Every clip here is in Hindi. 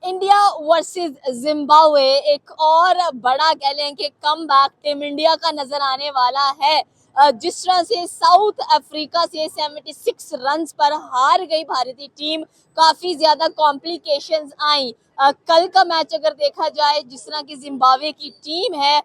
इंडिया वर्सेस जिम्बाब्वे एक और बड़ा कह लें कि कमबैक टीम इंडिया का नजर आने वाला है। जिस तरह से साउथ अफ्रीका से 76 रन्स पर हार गई भारतीय टीम, काफी ज्यादा कॉम्प्लिकेशंस आई। कल का मैच अगर देखा जाए, जिस तरह की जिम्बाब्वे की टीम है,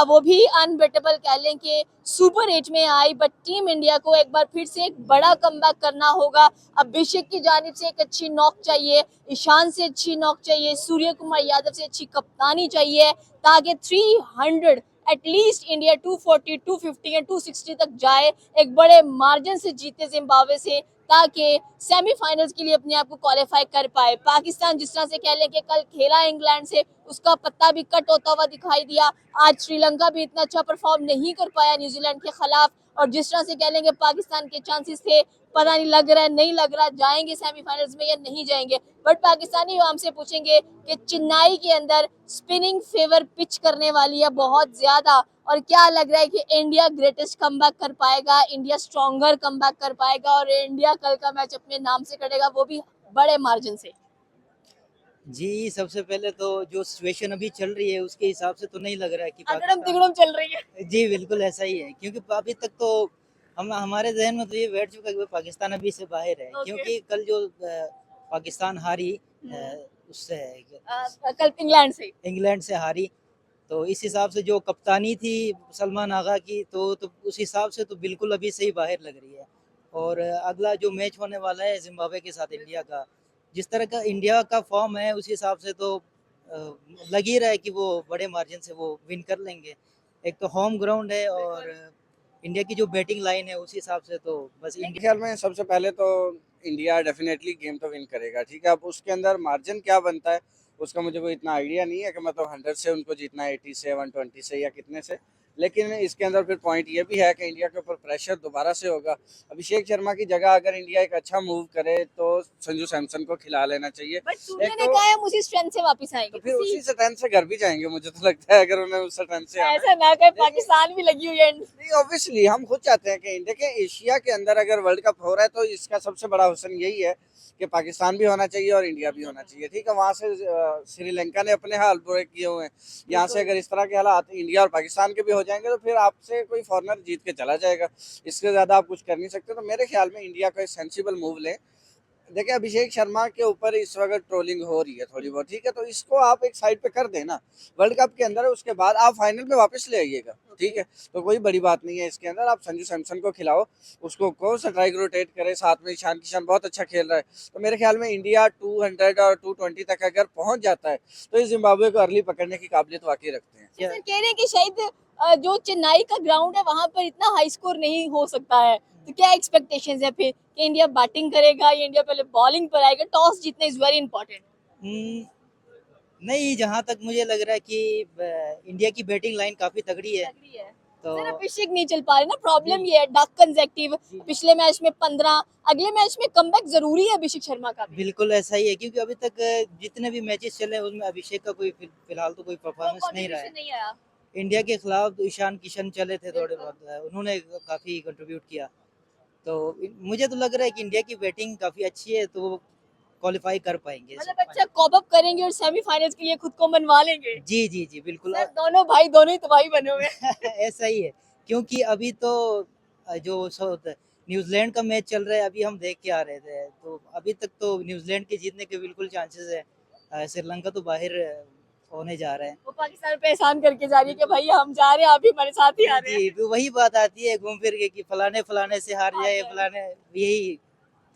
वो भी अनबीटेबल कह लें कि सुपर 8 में आई, बट टीम इंडिया को एक बार फिर से एक बड़ा कमबैक करना होगा। अभिषेक की जानिब से एक अच्छी नॉक चाहिए, ईशान से अच्छी नॉक चाहिए, सूर्य कुमार यादव से अच्छी कप्तानी चाहिए, ताकि 300 एटलीस्ट इंडिया 240, 250 या 260 तक जाए, एक बड़े मार्जिन से जीते जिम्बाब्वे से, ताकि सेमीफाइनल्स के लिए अपने आप को क्वालिफाई कर पाए। पाकिस्तान जिस तरह से कह लें कि कल खेला इंग्लैंड से, उसका पत्ता भी कट होता हुआ दिखाई दिया। आज श्रीलंका भी इतना अच्छा परफॉर्म नहीं कर पाया न्यूजीलैंड के खिलाफ, और जिस तरह से कह लेंगे पाकिस्तान के चांसेस थे, पता नहीं लग रहा है नहीं लग रहा जाएंगे सेमीफाइनल्स में या नहीं जाएंगे। बट पाकिस्तानी हमसे पूछेंगे कि चेन्नई के अंदर स्पिनिंग फेवर पिच करने वाली है बहुत ज्यादा, और क्या लग रहा है कि इंडिया ग्रेटेस्ट कमबैक कर पाएगा, इंडिया स्ट्रॉन्गर कमबैक कर पाएगा और इंडिया कल का मैच अपने नाम से करेगा, वो भी बड़े मार्जिन से। जी, सबसे पहले तो जो सिचुएशन अभी चल रही है उसके हिसाब से तो नहीं लग रहा है कि अगड़म पाकिस्तान। तिगड़म चल रही है। जी, बिल्कुल ऐसा ही है, क्योंकि अभी तक तो हम हमारे ज़हन में तो ये बैठ चुका है कि पाकिस्तान अभी से बाहर है, क्योंकि कल जो पाकिस्तान हारी उससे कल इंग्लैंड से हारी, तो इस हिसाब से जो कप्तानी थी सलमान आगा की, तो उस हिसाब से तो बिल्कुल अभी से ही बाहर लग रही है। और अगला जो मैच होने वाला है जिम्बाब्वे के साथ इंडिया का, जिस तरह का इंडिया का फॉर्म है उस हिसाब से तो लग ही रहा है कि वो बड़े मार्जिन से वो विन कर लेंगे। एक तो होम ग्राउंड है और इंडिया की जो बैटिंग लाइन है उस हिसाब से तो बस मेरे इंडिया। ख्याल में सबसे पहले तो इंडिया डेफिनेटली गेम तो विन करेगा, ठीक है। अब उसके अंदर मार्जिन क्या बनता है उसका मुझे कोई इतना आइडिया नहीं है कि मतलब 100 से उनको जीतना है, 80 से, 120 से या कितने से। लेकिन इसके अंदर फिर पॉइंट ये भी है कि इंडिया के ऊपर प्रेशर दोबारा से होगा। अभिषेक शर्मा की जगह अगर इंडिया एक अच्छा मूव करे तो संजू सैमसन को खिला लेना चाहिए। बट सूर्य एक ने तो कहा है हम उसी स्ट्रेंथ से वापस तो आएंगे, फिर उसी स्ट्रेंथ से घर भी जाएंगे, मुझे तो लगता है अगर उन्हें उस स्ट्रेंथ से आना है। ऐसा ना कहे, लेकिन पाकिस्तान भी लगी हुई है। नहीं, ऑब्वियसली हम खुद चाहते हैं कि इंडिया के एशिया के अंदर अगर वर्ल्ड कप हो रहा है तो इसका सबसे बड़ा हुस्न यही है कि पाकिस्तान भी होना चाहिए और इंडिया भी होना चाहिए, ठीक है। वहाँ से श्रीलंका ने अपने हाल बुरे किए हुए हैं, यहाँ से अगर इस तरह के हालात इंडिया और पाकिस्तान के भी हो जाएंगे तो फिर आपसे कोई फॉरनर जीत के चला जाएगा, इससे ज़्यादा आप कुछ कर नहीं सकते। तो मेरे ख्याल में इंडिया को एक सेंसिबल मूव लें। देखिए, अभिषेक शर्मा के ऊपर इस वक्त ट्रोलिंग हो रही है थोड़ी बहुत, ठीक है, तो इसको आप एक साइड पे कर देना। वर्ल्ड कप के अंदर उसके बाद आप फाइनल में वापस ले आइएगा, ठीक है। तो कोई बड़ी बात नहीं है इसके अंदर। आप संजू सैमसन को खिलाओ, उसको कहो स्ट्राइक रोटेट करे, साथ में ईशान किशन बहुत अच्छा खेल रहा है। तो मेरे ख्याल में इंडिया 200 और 220 तक अगर पहुंच जाता है तो इस जिम्बाब्वे को अर्ली पकड़ने की काबिलियत वाकई रखते हैं। सर कह रहे हैं कि शायद जो चेन्नई का ग्राउंड है वहां पर इतना हाई स्कोर नहीं हो सकता है, तो क्या एक्सपेक्टेशंस है फिर कि इंडिया बैटिंग करेगा या इंडिया पहले बॉलिंग पर आएगा? टॉस जीतना इज वेरी इंपॉर्टेंट। नहीं, जहाँ तक मुझे लग रहा है कि इंडिया की बैटिंग लाइन काफ़ी तगड़ी है, तो सर अभिषेक नहीं चल पा रहे ना, प्रॉब्लम जी ये है डक कंसेक्टिव। जी पिछले मैच में 15, अगले मैच में कमबैक जरूरी है अभिषेक शर्मा का भी। बिल्कुल ऐसा ही है, क्योंकि अभी तक जितने भी मैचेस चले उसमें अभिषेक का कोई फिलहाल तो कोई परफॉर्मेंस नहीं रहा है। नहीं आया। इंडिया के खिलाफ तो ईशान किशन चले थे थोड़े बहुत, उन्होंने काफ़ी कंट्रीब्यूट किया। तो मुझे तो लग रहा है कि इंडिया की बैटिंग काफ़ी अच्छी है, तो वो क्वालिफाई कर पाएंगे मतलब अच्छा कॉप अप करेंगे और सेमीफाइनल्स के लिए खुद को मनवा लेंगे। जी जी जी बिल्कुल। सर दोनों भाई दोनों ही तबाही बने हुए हैं। ऐसा ही है, क्योंकि अभी तो जो न्यूजीलैंड का मैच चल रहा है अभी हम देख के आ रहे थे, तो अभी तक तो न्यूजीलैंड के जीतने के बिल्कुल चांसेस है। श्रीलंका तो बाहर होने जा रहा है। वो पाकिस्तान पे एहसान करके जा रही है कि भाई हम जा रहे हैं, आप भी हमारे साथ ही आ रहे हैं। जी, तो वही बात आती है घूम फिर के कि फलाने फलाने से हार जाए, फलाने यही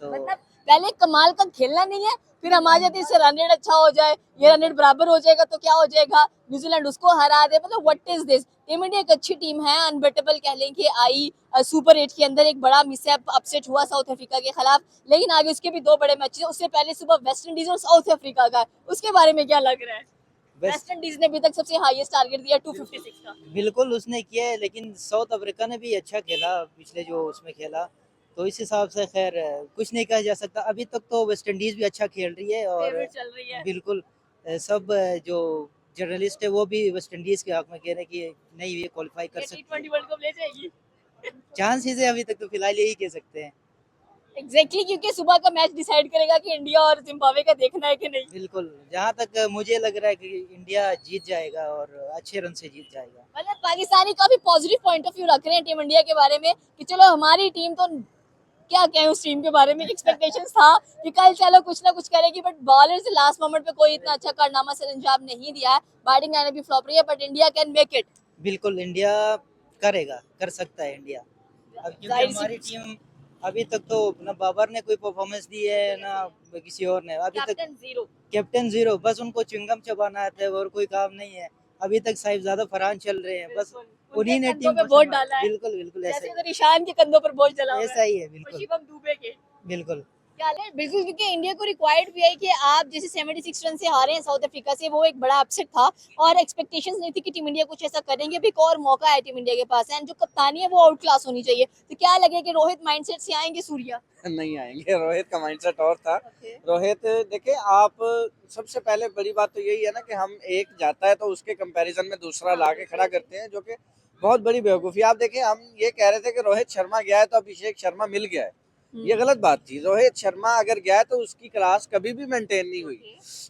तो। मतलब पहले कमाल का खेलना नहीं है, फिर हम आ जाते हैं इससे रन रेट अच्छा हो जाए, ये रन रेट बराबर हो जाएगा तो क्या हो जाएगा, न्यूजीलैंड उसको हरा दे। मतलब what is this. Team India एक अच्छी टीम है, अनबेटेबल कह लें कि आई सुपर 8 के अंदर एक बड़ा मिसअप अपसेट हुआ साउथ अफ्रीका के खिलाफ, लेकिन आगे उसके भी दो बड़े मैच हैं। उससे पहले सुबह वेस्ट इंडीज और साउथ अफ्रीका का, उसके बारे में क्या लग रहा है? वेस्ट इंडीज ने अभी तक सबसे हाईएस्ट टारगेट दिया 256 का। बिल्कुल उसने किया है, लेकिन साउथ अफ्रीका ने भी अच्छा खेला पिछले जो उसमें खेला, तो इस हिसाब से खैर कुछ नहीं कहा जा सकता। अभी तक तो वेस्ट इंडीज भी अच्छा खेल रही है और फेवरेट चल रही है। बिल्कुल सब जो जर्नलिस्ट है वो भी वेस्ट इंडीज के हक में कह रहे हैं कि नहीं ये क्वालिफाई कर सकती है। T20 वर्ल्ड कप ले जाएगी। चांसेस है अभी तक तो फिलहाल यही कह सकते हैं। एग्जैक्टली क्योंकि सुबह का मैच डिसाइड करेगा कि इंडिया और जिम्बाब्वे का देखना है कि नहीं। बिल्कुल, जहाँ तक मुझे लग रहा है कि इंडिया जीत जाएगा और अच्छे रन से जीत जाएगा। मतलब पाकिस्तानी काफी पॉजिटिव पॉइंट ऑफ व्यू रख रहे हैं टीम इंडिया के बारे में कि चलो हमारी टीम तो क्या कहें उस टीम के बारे में, एक्सपेक्टेशंस था कि कल चलो कुछ ना कुछ करेगी, बट बॉलर्स लास्ट मोमेंट पे कोई इतना अच्छा कारनामा सर अंजाम नहीं दिया है। बैटिंग लाइनअप भी फ्लॉप रही है, but India can make it. बिल्कुल इंडिया करेगा, कर सकता है इंडिया। अब क्योंकि जाहिर सी हमारी टीम अभी तक तो ना बाबर ने कोई परफॉर्मेंस दी है ना किसी और ने, अभी तक कैप्टन जीरो। कैप्टन जीरो, बस उनको च्युइंगम चबाना आता है और कोई काम नहीं है। अभी तक साहिबजादा फरहान चल रहे हैं, बस उन्हीं ने टीम पे को वोट संभाला। डाला है, बिल्कुल बिल्कुल ऐसा जैसे ही उधर ईशान के कंधों पर बोझ डला हुआ ऐसा है ही है, और बिल्कुल शिवम दुबे के। बिल्कुल। क्या है बिल्कुल, क्योंकि इंडिया को रिक्वायर्ड भी है कि आप जैसे 76 रन से हारे हैं साउथ अफ्रीका से, वो एक बड़ा अपसेट था और एक्सपेक्टेशंस नहीं थी कि टीम इंडिया कुछ ऐसा करेंगे। अभी एक और मौका है टीम इंडिया के पास, एंड जो कप्तानी है वो आउट क्लास होनी चाहिए। तो क्या लगे कि रोहित माइंडसेट से आएंगे सूर्या? नहीं आएंगे, रोहित का माइंडसेट और था। Okay. रोहित देखिए, आप सबसे पहले बड़ी बात तो यही है ना कि हम एक जाता है तो उसके कंपैरिजन में दूसरा लाके खड़ा करते हैं, जो कि बहुत बड़ी बेवकूफ़ी। आप देखें, हम ये कह रहे थे कि रोहित शर्मा गया है तो अभिषेक शर्मा मिल गया है, ये गलत बात थी। रोहित शर्मा अगर गया है तो उसकी क्लास कभी भी मेंटेन नहीं हुई।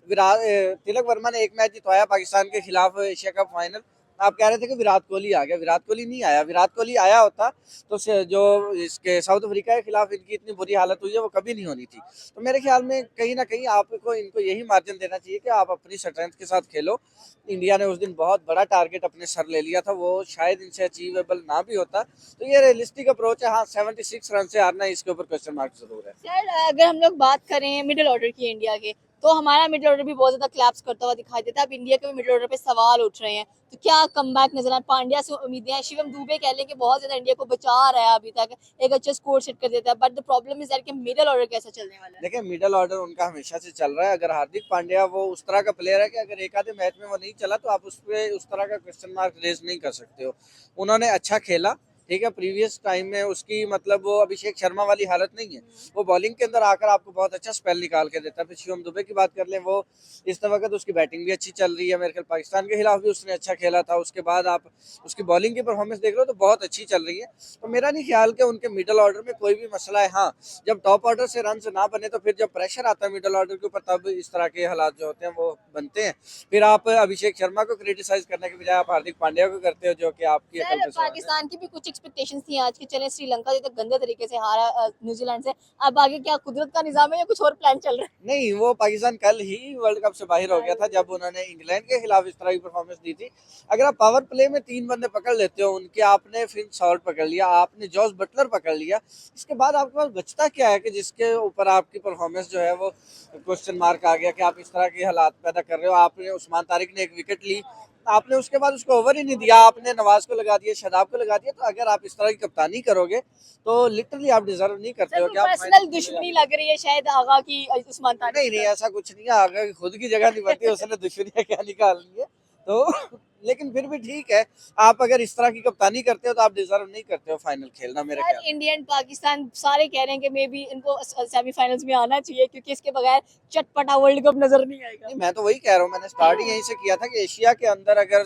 तिलक वर्मा ने एक मैच जितवाया पाकिस्तान के खिलाफ एशिया कप फाइनल। आप कह रहे थे कि विराट कोहली आ गया, विराट कोहली नहीं आया। विराट कोहली आया होता तो जो इसके साउथ अफ्रीका के खिलाफ इनकी इतनी बुरी हालत हुई है वो कभी नहीं होनी थी। तो मेरे ख्याल में कहीं ना कहीं आपको इनको यही मार्जिन देना चाहिए कि आप अपनी स्ट्रेंथ के साथ खेलो। इंडिया ने उस दिन बहुत बड़ा टारगेट अपने सर ले लिया था, वो शायद इनसे अचीवेबल ना भी होता। तो ये रियलिस्टिक अप्रोच है। हाँ, 76 रन से हारना इसके ऊपर क्वेश्चन मार्क जरूर है। सर अगर हम लोग बात करें मिडिल ऑर्डर की इंडिया के, तो हमारा मिडिल ऑर्डर भी बहुत ज्यादा क्लैप्स करता हुआ दिखाई देता है। अब इंडिया के भी मिडिल ऑर्डर पे सवाल उठ रहे हैं, तो क्या कमबैक नजर आए? पांड्या से उम्मीदें हैं, शिवम दुबे कह लें कि बहुत ज्यादा इंडिया को बचा रहा है अभी तक, एक अच्छा स्कोर सेट कर देता है, but the problem is that कि मिडिल ऑर्डर कैसा चलने वाला है? देखिए, मिडल ऑर्डर उनका हमेशा से चल रहा है। अगर हार्दिक पांड्या वो उस तरह का प्लेयर है कि अगर एक आधे मैच में वो नहीं चला तो आप उस पर उस तरह का क्वेश्चन मार्क रेज नहीं कर सकते हो। उन्होंने अच्छा खेला, ठीक है। प्रीवियस टाइम में उसकी मतलब वो अभिषेक शर्मा वाली हालत नहीं है। वो बॉलिंग के अंदर आकर आपको बहुत अच्छा स्पेल निकाल के देता है। फिर शिवम दुबे की बात कर लें, वो इस वक्त उसकी बैटिंग भी अच्छी चल रही है। मेरे ख्याल पाकिस्तान के खिलाफ भी उसने अच्छा खेला था। उसके बाद आप उसकी बॉलिंग की परफॉर्मेंस देख लो तो बहुत अच्छी चल रही है। तो मेरा नहीं ख्याल कि उनके मिडल ऑर्डर में कोई भी मसला है। हाँ, जब टॉप ऑर्डर से रन ना बने तो फिर जब प्रेशर आता है मिडल ऑर्डर के ऊपर, तब इस तरह के हालात जो होते हैं वो बनते हैं। फिर आप अभिषेक शर्मा को क्रिटिसाइज करने के बजाय आप हार्दिक पांड्या को करते हो, जो कि आपकी अकल सर पे सवाल है। पाकिस्तान की भी कुछ एक्सपेक्टेशंस थी आज के, चले श्रीलंका जो तक गंदे तरीके से हारा न्यूजीलैंड से, अब आगे क्या कुदरत का निजाम है या कुछ और प्लान चल रहा है? नहीं, वो पाकिस्तान कल ही वर्ल्ड कप से बाहर हो गया था जब उन्होंने इंग्लैंड के खिलाफ इस तरह की परफॉर्मेंस दी थी। अगर आप पावर प्ले में 3 बंदे पकड़ लेते हो उनके, आपने फिन सॉल्ट पकड़ लिया, आपने जॉस बटलर पकड़ लिया, इसके बाद आपके पास बचता क्या है कि जिसके ऊपर आपकी परफॉर्मेंस जो है वो क्वेश्चन मार्क आ गया कि आप इस तरह के हालात पैदा कर रहे हो। आपने उस्मान तारिक ने एक विकेट ली, आपने उसके बाद उसको ओवर ही नहीं दिया, आपने नवाज को लगा दिया, शादाब को लगा दिया। तो अगर आप इस तरह की कप्तानी करोगे तो लिटरली आप डिजर्व नहीं करते हो सर कि आप पर्सनल फाइनल खेलो। दुश्मनी लग रही है शायद आगा की उस्मान तारिक नहीं के नहीं, साथ। ऐसा कुछ नहीं है। अगर खुद की जगह नहीं बनती उसने दुश्मनियां क्या निकालनी है। तो लेकिन फिर भी ठीक है, आप अगर इस तरह की कप्तानी करते हो तो आप डिजर्व नहीं करते हो फाइनल खेलना मेरे ख्याल सर में। इंडिया एंड पाकिस्तान सारे कह रहे हैं कि मे बी इनको सेमीफाइनल्स में आना चाहिए, क्योंकि इसके बगैर चटपटा वर्ल्ड कप नजर नहीं आएगा। नहीं, मैं तो वही कह रहा हूँ, मैंने स्टार्ट ही यहीं से किया था कि एशिया के अंदर अगर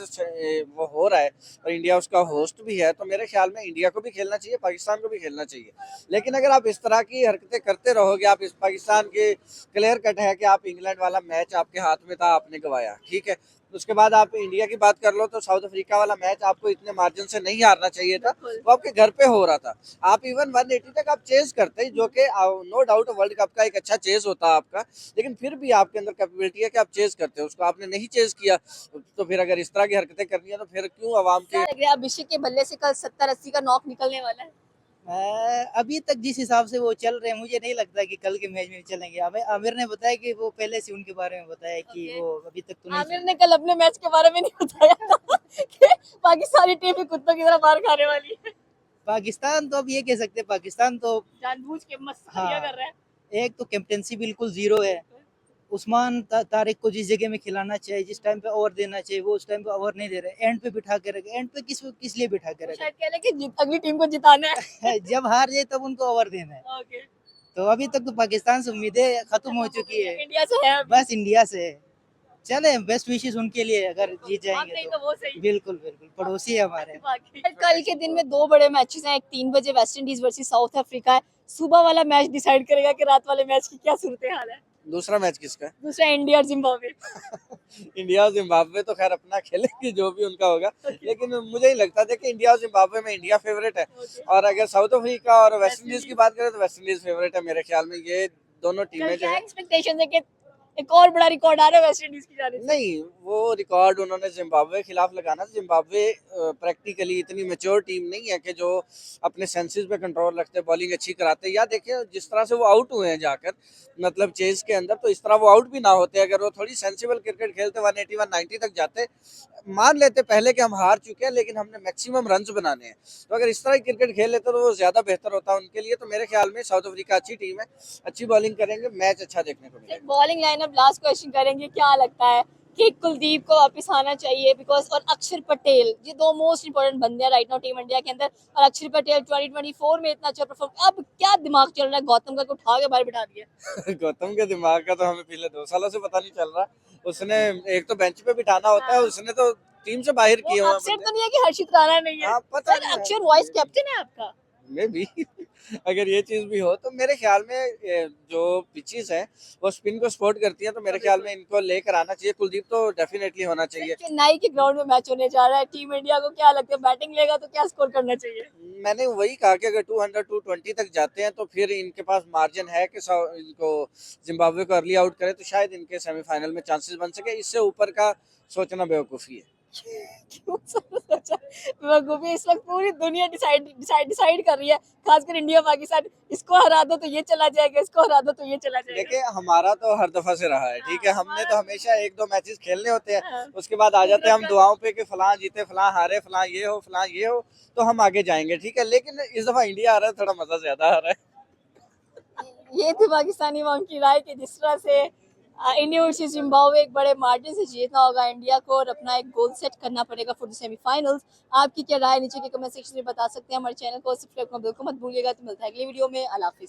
वो हो रहा है और इंडिया उसका होस्ट भी है तो मेरे ख्याल में इंडिया को भी खेलना चाहिए, पाकिस्तान को भी खेलना चाहिए। लेकिन अगर आप इस तरह की हरकतें करते रहोगे, आप इस पाकिस्तान के क्लियर कट है कि आप इंग्लैंड वाला मैच आपके हाथ में था, आपने गवाया, ठीक है। उसके बाद आप इंडिया की बात कर लो तो साउथ अफ्रीका वाला मैच आपको इतने मार्जिन से नहीं हारना चाहिए था, वो आपके घर पे हो रहा था। आप इवन 180 तक आप चेज करते, जो कि नो डाउट वर्ल्ड कप का एक अच्छा चेज होता है आपका, लेकिन फिर भी आपके अंदर कैपेबिलिटी है कि आप चेज करते हो, उसको आपने नहीं चेज किया। तो फिर अगर इस तरह की हरकतें करनी है तो फिर क्यों आवाम क्या के। लग रहा है अभिषेक के बल्ले से कल 70-80 का नॉक निकलने वाला है? अभी तक जिस हिसाब से वो चल रहे हैं मुझे नहीं लगता कि कल के मैच में चलेंगे। हमें आमिर ने बताया कि वो पहले से उनके बारे में बताया कि Okay. वो अभी तक तो नहीं आमिर ने कल अपने मैच के बारे में नहीं बताया था कि पाकिस्तानी टीम भी कुत्तों की तरह मार खाने वाली है। पाकिस्तान तो अब ये कह सकते हैं, पाकिस्तान तो जानबूझ के मस्तियां हाँ, कर रहा है। एक तो कैप्टेंसी बिल्कुल जीरो है। उस्मान तारिक को जिस जगह में खिलाना चाहिए, जिस टाइम पे ओवर देना चाहिए, वो उस टाइम पे ओवर नहीं दे रहे। एंड पे बिठा के रखे, एंड पे किस लिए बिठा के वो रखे? शायद कह रहे हैं कि अगली टीम को जिताना है। जब हार जाए तब उनको ओवर देना है। ओके। तो अभी तक तो पाकिस्तान से उम्मीदें खत्म हो चुकी है, इंडिया से है अभी। बस इंडिया से है। चले बेस्ट विशेस उनके लिए अगर जीत आप नहीं जाएंगे तो वो सही। बिल्कुल बिल्कुल पड़ोसी है हमारे। कल के दिन में दो बड़े मैचेस हैं, एक 3 बजे West Indies versus south Africa है। सुबह वाला मैच डिसाइड करेगा कि रात वाले मैच की क्या सूरत हाल है। दूसरा मैच किसका है? दूसरा इंडिया और जिम्बाब्वे। इंडिया और जिम्बाब्वे तो खैर अपना खेलेंगे जो भी उनका होगा, लेकिन मुझे नहीं लगता था कि इंडिया और जिम्बाब्वे में इंडिया फेवरेट है। और अगर साउथ अफ्रीका और वेस्ट इंडीज की बात करें तो वेस्ट इंडीज फेवरेट है मेरे ख्याल में। ये दोनों टीमें जो है, एक्सपेक्टेशन है कि एक और बड़ा रिकॉर्ड आ रहा है वेस्ट इंडीज की जाने से। नहीं वो रिकॉर्ड उन्होंने जिम्बाब्वे के खिलाफ लगाना। जिम्बाब्वे प्रैक्टिकली इतनी मैच्योर टीम नहीं है कि जो अपने सेंसेस पे कंट्रोल रखते, बॉलिंग अच्छी कराते। या देखिए जिस तरह से वो आउट हुए हैं जाकर, मतलब चेज के अंदर, तो इस तरह वो आउट भी ना होते अगर वो थोड़ी सेंसिबल क्रिकेट खेलते, 180 190 तक जाते। मान लेते पहले कि हम हार चुके हैं लेकिन हमने मैक्सिमम रन्स बनाने हैं, तो अगर इस तरह की क्रिकेट खेल लेते तो वो ज्यादा बेहतर होता उनके लिए। तो मेरे ख्याल में साउथ अफ्रीका अच्छी टीम है, अच्छी बॉलिंग करेंगे, मैच अच्छा देखने को मिलेगा। बॉलिंग लाइनअप लास्ट क्वेश्चन करेंगे, क्या लगता है कि कुलदीप को वापस आना चाहिए बिकॉज, और अक्षर पटेल, ये दो मोस्ट इंपोर्टेंट बंदे हैं राइट नाउ टीम इंडिया के अंदर। और अक्षर पटेल 2024 में इतना अच्छा परफॉर्म, अब क्या दिमाग चल रहा है गौतम का कि उठा के बाहर बिठा दिया। गौतम के दिमाग का तो हमें पिछले 2 सालों से पता नहीं चल रहा। उसने एक तो बेंच पे बिठाना होता है, उसने तो टीम से बाहर किए वो हुए अक्षर बंदे। तो नहीं है कि हर्षित राणा नहीं है। हाँ पता सर नहीं है। अक्षर वाइस कैप्टन है आपका। में भी अगर ये चीज भी हो तो मेरे ख्याल में जो पिचेस है वो स्पिन को सपोर्ट करती है, तो मेरे ख्याल में इनको लेकर आना चाहिए। कुलदीप तो डेफिनेटली होना चाहिए। चेन्नई के ग्राउंड में मैच होने जा रहा है, टीम इंडिया को क्या लगता है बैटिंग लेगा तो क्या स्कोर करना चाहिए। मैंने वही कहा कि अगर 200 220 तक जाते हैं तो फिर इनके पास मार्जिन है कि इनको जिम्बाब्वे को अर्ली आउट करे तो शायद इनके सेमीफाइनल में चांसेस बन सके। इससे ऊपर का सोचना बेवकूफ़ी है। क्यों सोचा बेवकूफी, इस वक्त पूरी दुनिया डिसाइड कर रही है, खासकर इंडिया पाकिस्तान, इसको हरा दो तो ये चला जाएगा, इसको हरा दो तो ये चला जाएगा। देखिए हमारा तो हर दफा से रहा है, ठीक है। हमने तो हमेशा 1-2 मैचेस खेलने होते हैं, उसके बाद आ जाते हैं हम दुआओं पे कि फलां जीते, फलां हारे, फलां ये हो, फलां ये हो, तो हम आगे जाएंगे, ठीक है। लेकिन इस दफा इंडिया आ रहा है, थोड़ा मजा ज्यादा आ रहा है। ये थी पाकिस्तानी अवाम की राय कि जिस तरह से इंडिया वर्सेस जिम्बाब्वे एक बड़े मार्जिन से जीतना होगा इंडिया को और अपना एक गोल सेट करना पड़ेगा फॉर द सेमीफाइनल्स। आपकी क्या राय नीचे के कमेंट सेक्शन में बता सकते हैं। हमारे चैनल को सब्सक्राइब करना बिल्कुल मत भूलिएगा। तो मिलता है अगली वीडियो में। अल्लाह हाफिज़।